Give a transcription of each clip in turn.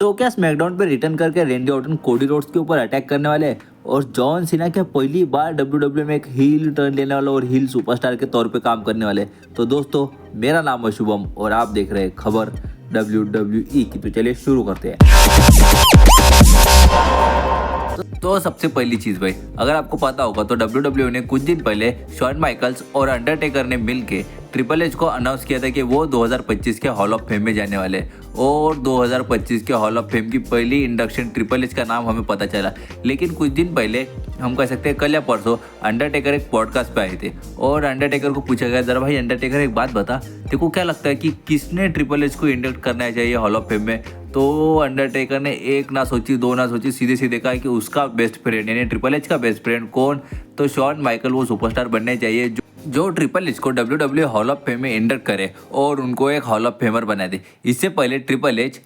तो क्या स्मैकडाउन पे रिटर्न करके रेंडी ऑर्टन कोडी रोड्स के ऊपर अटैक करने वाले हैं? और जॉन सीना क्या पहली बार डब्ल्यूडब्ल्यू में एक हील टर्न लेने वाला और हील सुपरस्टार के तौर पे काम करने वाले? तो दोस्तों, मेरा नाम है शुभम और आप देख रहे हैं खबर WWE की। तो चलिए शुरू करते हैं। तो सबसे पहली चीज भाई, अगर आपको पता होगा तो WWE ने कुछ दिन पहले शॉन माइकल्स और अंडरटेकर ने मिलके ट्रिपल एच को अनाउंस किया था कि वो 2025 के हॉल ऑफ फेम में जाने वाले और 2025 के हॉल ऑफ फेम की पहली इंडक्शन ट्रिपल एच का नाम हमें पता चला। लेकिन कुछ दिन पहले, हम कह सकते हैं कल या परसों, अंडरटेकर एक पॉडकास्ट पे आए थे और अंडरटेकर को पूछा गया, जरा भाई अंडरटेकर एक बात बता, तेरे को क्या लगता है कि किसने ट्रिपल एच को इंडक्ट करना चाहिए हॉल ऑफ फेम में? तो अंडरटेकर ने एक ना सोची दो ना सोची सीधे सीधे कहा कि उसका बेस्ट फ्रेंड यानी ट्रिपल एच का बेस्ट फ्रेंड कौन? तो शॉन माइकल वो सुपरस्टार बनने चाहिए जो ट्रिपल एच को WWE हॉल ऑफ फेम में इंडक्ट करे और उनको एक हॉल ऑफ फेमर बना दे। इससे पहले ट्रिपल एच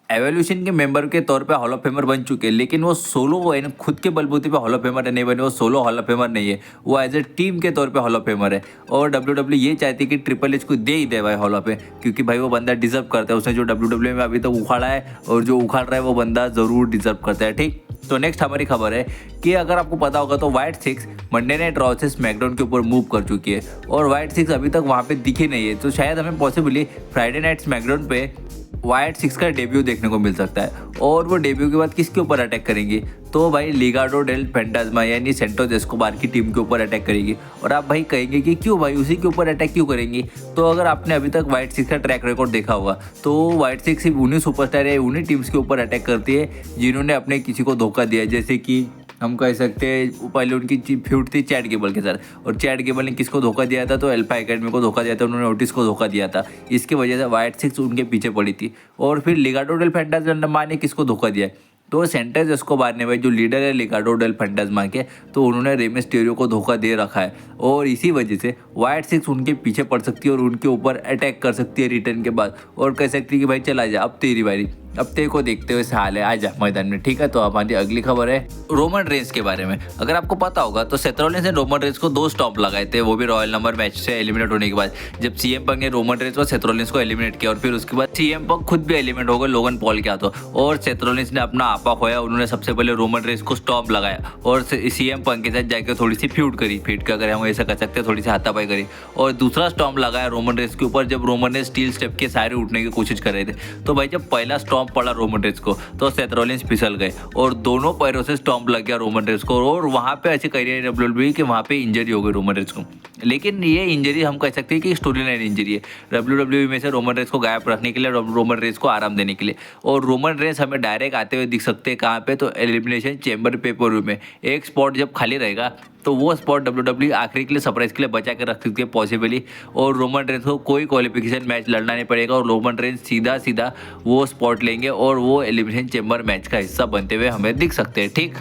एवोल्यूशन के मेंबर के तौर पे हॉल ऑफ फेमर बन चुके हैं, लेकिन वो सोलो यानी खुद के बलबूते पे हॉल ऑफ फेमर नहीं बने। वो सोलो हॉल ऑफ फेमर नहीं है, वो एज ए टीम के तौर पे हॉल ऑफ फेमर है। और WWE ये चाहती है कि ट्रिपल एच को दे ही दे भाई हॉल ऑफ फेम, क्योंकि भाई वो बंदा डिजर्व करता है। उसने जो WWE में अभी तक उखाड़ा है और जो उखाड़ रहा है वो बंदा जरूर डिजर्व करता है। ठीक, तो नेक्स्ट हमारी खबर है कि अगर आपको पता होगा तो white six Monday night raw से स्मैकडाउन के ऊपर मूव कर चुकी है और व्हाइट सिक्स अभी तक वहाँ पे दिखी नहीं है। तो शायद हमें पॉसिबली फ्राइडे नाइट स्मैकडाउन पे व्हाइट सिक्स का डेब्यू देखने को मिल सकता है। और वो डेब्यू के बाद किसके ऊपर अटैक करेंगी? तो भाई लिगाडो डेल फैंटास्मा यानी सेंटोस एस्कोबार की टीम के ऊपर अटैक करेगी। और आप भाई कहेंगे कि क्यों भाई उसी के ऊपर अटैक क्यों करेंगी? तो अगर आपने अभी तक व्हाइट सिक्स का ट्रैक रिकॉर्ड देखा होगा तो व्हाइट सिक्स सिर्फ उन्हीं सुपरस्टार या उन्हीं टीम्स के ऊपर अटैक करती है जिन्होंने अपने किसी को धोखा दिया। जैसे कि हम कह सकते हैं पहले उनकी फ्यूड थी चैट गेबल के साथ, और चैट गेबल ने किसको धोखा दिया था? तो अल्फा एकेडमी को धोखा दिया था, उन्होंने ओटिस को धोखा दिया था। इसकी वजह से व्हाइट सिक्स उनके पीछे पड़ी थी। और फिर लिगाडो डेल फैंटास्मा ने किसको धोखा दिया? तो सेंटोस एस्कोबार ने भाई, जो लीडर है लिगाडो डेल फैंटास्मा के, तो उन्होंने रे मिस्टेरियो को धोखा दे रखा है। और इसी वजह से व्हाइट सिक्स उनके पीछे पड़ सकती है और उनके ऊपर अटैक कर सकती है रिटर्न के बाद, और कह सकती है कि भाई चला जा, अब तेरी बारी, अब तेरे को देखते हुए हाल है, आ जा मैदान में। ठीक है, तो हमारी अगली खबर है रोमन रेंस के बारे में। अगर आपको पता होगा तो सेथ रॉलिंस ने रोमन रेंस को 2 स्टॉम्प लगाए थे, वो भी रॉयल नंबर मैच से एलिमिनेट होने के बाद, जब सीएम पंक ने रोमन रेंस और सेथ रॉलिंस को एलिमिनेट किया। और फिर उसके बाद सीएम पंक खुद भी एलिमिनेट हो गए लोगन पॉल के हाथों, और सेथ रॉलिंस ने अपना आपा खोया। उन्होंने सबसे पहले रोमन रेंस को स्टॉम्प लगाया और सीएम पंक के साथ जाकर थोड़ी सी फ्यूड करी, फीट के अगर हम ऐसा कर सकते हैं, थोड़ी सी हाथापाई करी। और दूसरा स्टॉम्प लगाया रोमन रेंस के ऊपर जब रोमन रेंस स्टील स्टेप के सारे उठने की कोशिश कर रहे थे। तो भाई जब पहला स्टॉम्प पड़ा रोमन रेंस को तो सेथ रॉलिंस फिसल गए और दोनों पैरों से स्टॉम्प लग गया रोमन रेंस को। और वहां पे ऐसे कह रही है WWE कि वहां पे इंजरी हो गई रोमन रेंस को, लेकिन ये इंजरी हम कह सकते हैं कि स्टोरी लाइन इंजरी है WWE में से रोमन रेंस को गायब रखने के लिए, रोमन रेंस को आराम देने के लिए। और रोमन रेंस हमें डायरेक्ट आते हुए दिख सकते हैं कहाँ पे? तो एलिमिनेशन चेंबर पेपर व्यू में एक स्पॉट जब खाली रहेगा तो वो स्पॉट WWE आखिरी के लिए सरप्राइज के लिए बचा के रख सकती है पॉसिबली, और रोमन रेंस को कोई क्वालिफिकेशन मैच लड़ना नहीं पड़ेगा और रोमन रेंस सीधा सीधा वो स्पॉट लेंगे और वो एलिमिनेशन चेंबर मैच का हिस्सा बनते हुए हमें दिख सकते हैं। ठीक,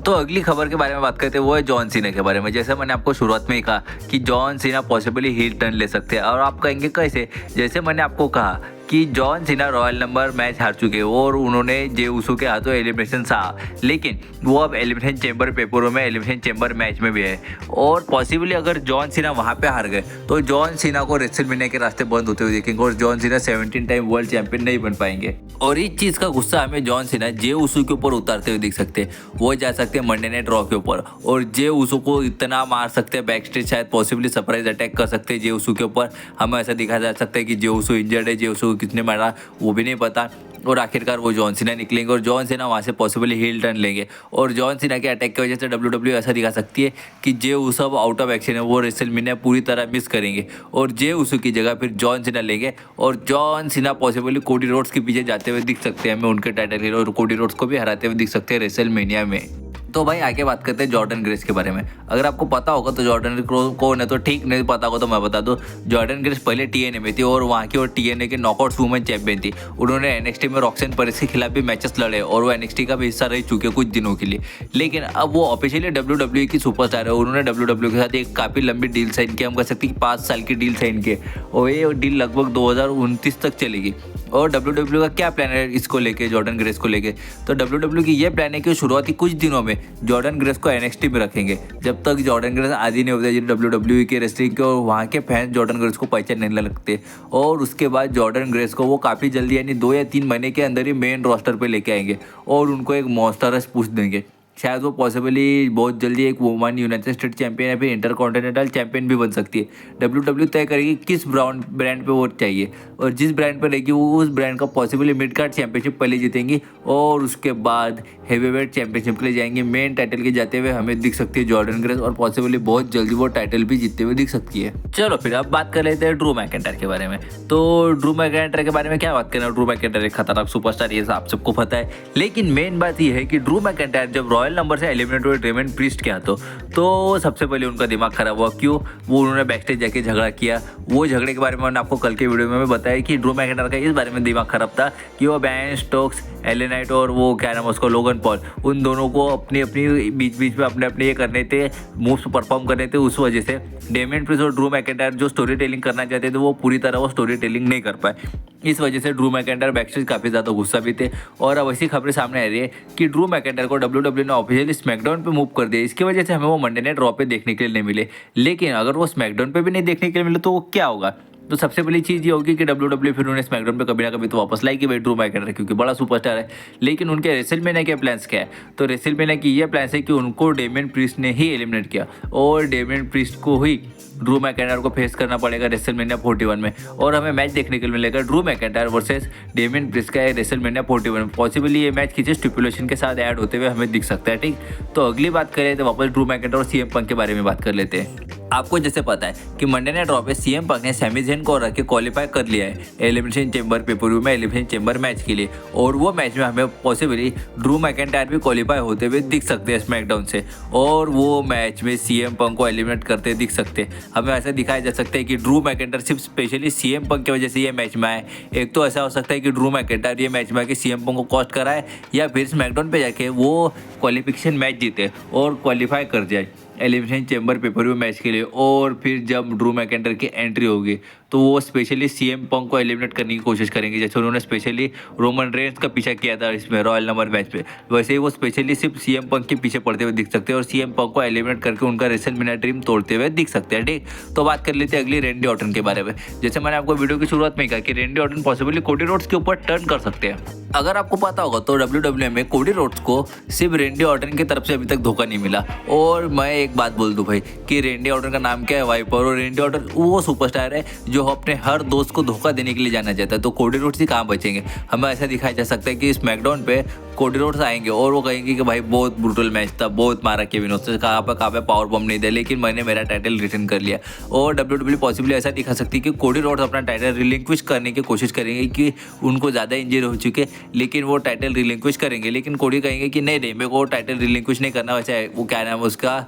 तो अगली खबर के बारे में बात करते हैं, वो है जॉन सीना के बारे में। जैसे मैंने आपको शुरुआत में ही कहा कि John Cena possibly heel turn ले सकते हैं, और आप कहेंगे कैसे? जैसे मैंने आपको कहा कि John Cena royal number match हार चुके हैं और उन्होंने जे उसो के हाथों एलिमिनेशन सहा, लेकिन वो अब एलिमिनेशन चेंबर पेपरों में एलिमिनेशन चेंबर मैच में भी है। और पॉसिबली अगर जॉन सीना वहाँ पे हार गए तो जॉन सीना को रेसलमेनिया के रास्ते बंद होते हुए देखेंगे और John Cena 17 time world champion नहीं बन पाएंगे। और इस चीज़ का गुस्सा हमें जॉन सीना जे उसो के ऊपर उतारते हुए दिख सकते हैं। वो जा सकते हैं मंडे नाइट रॉ के ऊपर और जे उसो को इतना मार सकते हैं बैक स्टेज, शायद पॉसिबली सरप्राइज अटैक कर सकते हैं जे उसो के ऊपर। हमें ऐसा दिखा जा सकता है कि जे उसो इंजर्ड है, जे उसो किसने मारा वो भी नहीं पता, और आखिरकार वो जॉन सीना निकलेंगे और जॉन सीना वहाँ से पॉसिबली हील टर्न लेंगे। और जॉन सीना के अटैक की वजह से WWE ऐसा दिखा सकती है कि जे उसो आउट ऑफ एक्शन है, वो रेसलमेनिया पूरी तरह मिस करेंगे और जे उसो की जगह फिर जॉन सीना लेंगे। और John Cena possibly Cody Rhodes के पीछे जाते हुए दिख सकते हैं हमें उनके टाइटल के, और कोडी रोड्स को भी हराते हुए दिख सकते हैं रेसलमेनिया में। तो भाई आगे बात करते हैं जॉर्डन ग्रेस के बारे में। अगर आपको पता होगा तो जॉर्डन ग्रेस कौन है, तो ठीक, नहीं पता होगा तो मैं बता दूं। जॉर्डन ग्रेस पहले TNA में थी और वहाँ की और TNA के नॉकआउट वुमेन चैंपियन थी। उन्होंने NXT में रॉक्सन पेरिस के खिलाफ भी मैचेस लड़े और वो NXT का भी हिस्सा रह चुके कुछ दिनों के लिए, लेकिन अब वो ऑफिशियली WWE की सुपरस्टार है। उन्होंने WWE के साथ एक काफ़ी लंबी डील साइन की, हम कह सकते हैं कि 5 साल की डील साइन की, और ये डील लगभग 2029 तक चलेगी। और WWE का क्या प्लान है इसको लेके, जॉर्डन ग्रेस को लेके? तो WWE की ये प्लान है कि शुरुआती कुछ दिनों में में जॉर्डन ग्रेस को NXT में रखेंगे। जब तक जॉर्डन ग्रेस आदि नहीं होते WWE के रेसलिंग के और वहाँ के फैंस जॉर्डन ग्रेस को पहचानने लगते, और उसके बाद जॉर्डन ग्रेस को वो काफ़ी जल्दी यानी 2 या 3 महीने के अंदर ही मेन रोस्टर पे लेके आएंगे और उनको एक मॉन्स्टरस पुश देंगे। शायद वो पॉसिबली बहुत जल्दी एक वुमन यूनाइटेड स्टेट चैंपियन या फिर इंटरकॉन्टिनेंटल चैंपियन भी बन सकती है। WWE तय करेगी किस ब्रांड पे वो चाहिए, और जिस ब्रांड पे रहेगी वो उस ब्रांड का पॉसिबली मिड कार्ड चैंपियनशिप पहले जीतेंगी और उसके बाद हेवीवेट चैंपियनशिप के लिए जाएंगे। मेन टाइटल के जाते हुए हमें दिख सकती है जॉर्डन ग्रेस, और पॉसिबली बहुत जल्दी वो टाइटल भी जीतते हुए दिख सकती है। चलो फिर अब बात कर लेते हैं ड्रू मैकिंटायर के बारे में। तो ड्रू मैकिंटायर के बारे में क्या बात करना, ड्रू मैकिंटायर एक खतरनाक सुपरस्टार, ये आप सबको पता है। लेकिन मेन बात यह है कि ड्रू मैकिंटायर जब रॉयल नंबर से एलिमिनेट हुए डेमन प्रीस्ट के हाथों, तो सबसे पहले उनका दिमाग खराब हुआ। क्यों? वो उन्होंने बैकस्टेज जाके झगड़ा किया। वो झगड़े के बारे में मैंने आपको कल के वीडियो में बताया कि ड्रू मैकिंटायर का इस बारे में दिमाग खराब था कि वो बैन स्टोक्स, LA नाइट और वो क्या नाम उसको लोगन पॉल, उन दोनों को अपनी बीच में अपने ये करने थे, मूव्स परफॉर्म करने थे। उस वजह से डेमियन प्रीस्ट और ड्रू मैकिंटायर जो स्टोरी टेलिंग करना चाहते थे वो पूरी तरह वो स्टोरी टेलिंग नहीं कर पाए। इस वजह से ड्रू मैकिंटायर बैकस्टेज काफ़ी ज़्यादा गुस्सा भी थे, और अब ऐसी खबरें सामने आ रही है कि ड्रू मैकिंटायर को WWE ने ऑफिशियली स्मैकडाउन पे मूव कर दिया। इसकी वजह से हमें वो मंडे नाइट रॉ पे देखने के लिए नहीं मिले। लेकिन अगर वो स्मैकडाउन पे भी नहीं देखने के लिए मिले तो वो क्या होगा? तो सबसे पहली चीज़ ये होगी कि WWE फिर उन्हें स्मैकडाउन पे कभी ना कभी तो वापस लाएगी भाई ड्रू मैकिंटायर, क्योंकि बड़ा सुपरस्टार है। लेकिन उनके रेसलमेनिया के प्लान्स क्या है? तो रेसलमेनिया की ये प्लान्स है कि उनको डेमियन प्रीस्ट ने ही एलिमिनेट किया, और डेमियन प्रीस्ट को ही ड्रू मैकिंटायर को फेस करना पड़ेगा रेसलमेनिया 41 में, और हमें मैच देखने के लिए मिलेगा Drew McIntyre versus Damien priest का रेसलमेनिया 41 में। पॉसिबली ये मैच किसी स्टिपुलेशन के साथ ऐड होते हुए हमें दिख सकता है। ठीक, तो अगली बात करें तो वापस ड्रू मैकिंटायर और CM पंक के बारे में बात कर लेते हैं। आपको जैसे पता है कि मंडे नाइट रॉ पे CM पंक ने सैमी ज़ेन को रख के क्वालिफाई कर लिया है एलिमिनेशन चेंबर पेपर में एलिमिनेशन चेंबर मैच के लिए, और वो मैच में हमें पॉसिबली ड्रू मैकिंटायर भी क्वालिफाई होते हुए दिख सकते हैं स्मैकडाउन से, और वो मैच में CM पंक को एलिमिनेट करते दिख सकते हैं। हमें ऐसा दिखाया जा सकता है कि ड्रू मैकिंटायर सिर्फ स्पेशली CM पंक की वजह से ये मैच में आए। एक तो ऐसा हो सकता है कि ड्रू मैकिंटायर ये मैच में आके CM पंक को कॉस्ट कराए, या फिर स्मैकडाउन पे जाके वो क्वालिफिकेशन मैच जीते और क्वालिफाई कर जाए elimination chamber pay per view match के लिए, और फिर जब ड्रू मैकिंटायर की एंट्री होगी तो वो स्पेशली CM पंक को एलिमिनेट करने की कोशिश करेंगे, जैसे उन्होंने स्पेशली रोमन रेंस का पीछा किया था इसमें रॉयल नंबर मैच पे। वैसे ही वो स्पेशली सिर्फ CM पंक के पीछे पड़ते हुए दिख सकते हैं, और CM पंक को एलिमिनेट करके उनका रेसलमेनिया ड्रीम तोड़ते हुए दिख सकते हैं। ठीक, तो बात कर लेते हैं अगली रैंडी ऑर्टन के बारे में। जैसे मैंने आपको वीडियो की शुरुआत में कहा कि Randy Orton possibly Cody Rhodes के ऊपर टर्न कर सकते हैं। अगर आपको पता होगा तो WWE में कोडी रोड्स को सिर्फ रैंडी ऑर्टन की तरफ से अभी तक धोखा नहीं मिला। और मैं एक बात बोल दूं भाई कि रैंडी ऑर्टन का नाम क्या है? वाइपर। और रैंडी ऑर्टन वो सुपरस्टार है जो अपने हर दोस्त को धोखा देने के लिए जाना चाहता है, तो कोडी रोड्स ही कहाँ बचेंगे? हमें ऐसा दिखाया जा सकता है कि स्मैकडाउन पे कोडी रोड्स आएंगे और वो कहेंगे कि भाई बहुत ब्रूटल मैच था, बहुत मारा केविन ओस से, कहाँ पे पावर बम नहीं दे, लेकिन मैंने मेरा टाइटल रिटर्न कर लिया। और WWE पॉसिबली ऐसा दिखा सकती है कि कोडी रोड्स अपना टाइटल रिलिंक्विश करने की कोशिश करेंगे कि उनको ज़्यादा इंजरी हो चुके, लेकिन वो टाइटल रिलिंक्विश करेंगे। लेकिन कोडी कहेंगे कि नहीं मेरे को टाइटल रिलिंक्विश नहीं करना। वैसे वो क्या नाम है उसका,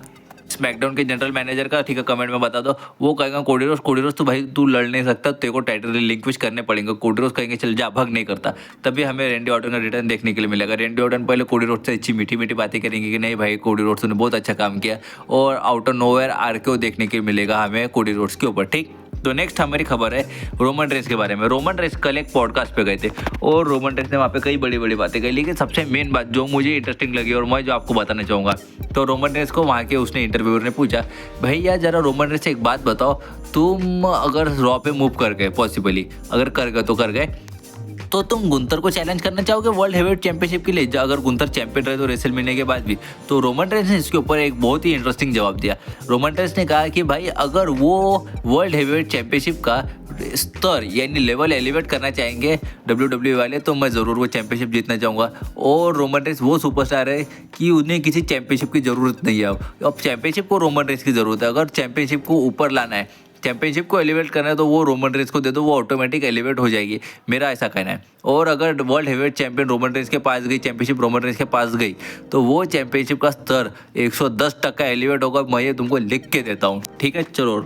स्मैकडाउन के जनरल मैनेजर का, ठीक है कमेंट में बता दो। वो कहेगा कोडी रोड्स तो भाई तू लड़ नहीं सकता, तेरे को टाइटल रिलिंक्विश करने पड़ेंगे। कोडी रोड्स कहेंगे चल जा, भाग नहीं करता। तभी हमें रैंडी ऑर्टन का रिटर्न देखने के लिए मिलेगा। रैंडी ऑर्टन पहले कोडी रोड्स से अच्छी मीठी मीठी बातें करेंगे कि नहीं भाई कोडी रोड्स ने बहुत अच्छा काम किया, और आउट ऑफ नोवेयर आरकेओ देखने के लिए मिलेगा हमें कोडी रोड्स के ऊपर। ठीक, तो नेक्स्ट हमारी खबर है रोमन रेंस के बारे में। रोमन रेंस कल एक पॉडकास्ट पे गए थे और रोमन रेंस ने वहाँ पे कई बड़ी बड़ी बातें कही, लेकिन सबसे मेन बात जो मुझे इंटरेस्टिंग लगी और मैं जो आपको बताना चाहूँगा, तो रोमन रेंस को वहाँ के उसने इंटरव्यूअर ने पूछा, भैया जरा रोमन रेंस से एक बात बताओ, तुम अगर रॉ पे मूव कर गए, पॉसिबली अगर कर गए तो कर गए, तो तुम गुंतर को चैलेंज करना चाहोगे वर्ल्ड हेवीवेट चैंपियनशिप के लिए अगर गुंतर चैंपियन रहे तो रेसलमेनिया के बाद भी? तो रोमन रेंस ने इसके ऊपर एक बहुत ही इंटरेस्टिंग जवाब दिया। रोमन रेंस ने कहा कि भाई अगर वो वर्ल्ड हेवीवेट चैंपियनशिप का स्तर यानी लेवल एलिवेट करना चाहेंगे WWE वाले, तो मैं ज़रूर वो चैंपियनशिप जीतना चाहूँगा। और रोमन रेंस वो सुपरस्टार है कि उन्हें किसी चैंपियनशिप की ज़रूरत नहीं है। अब चैंपियनशिप को रोमन रेंस की ज़रूरत है। अगर चैंपियनशिप को ऊपर लाना है, चैंपियनशिप को एलिवेट करना है, तो वो रोमन रेंस को दे दो, वो ऑटोमेटिक एलिवेट हो जाएगी, मेरा ऐसा कहना है। और अगर world heavyweight champion Roman Reigns के पास गई, चैंपियनशिप रोमन रेंस के पास गई, तो वो चैंपियनशिप का स्तर 110% एलिवेट होगा। मैं ये तुमको लिख के देता हूँ, ठीक है। चलो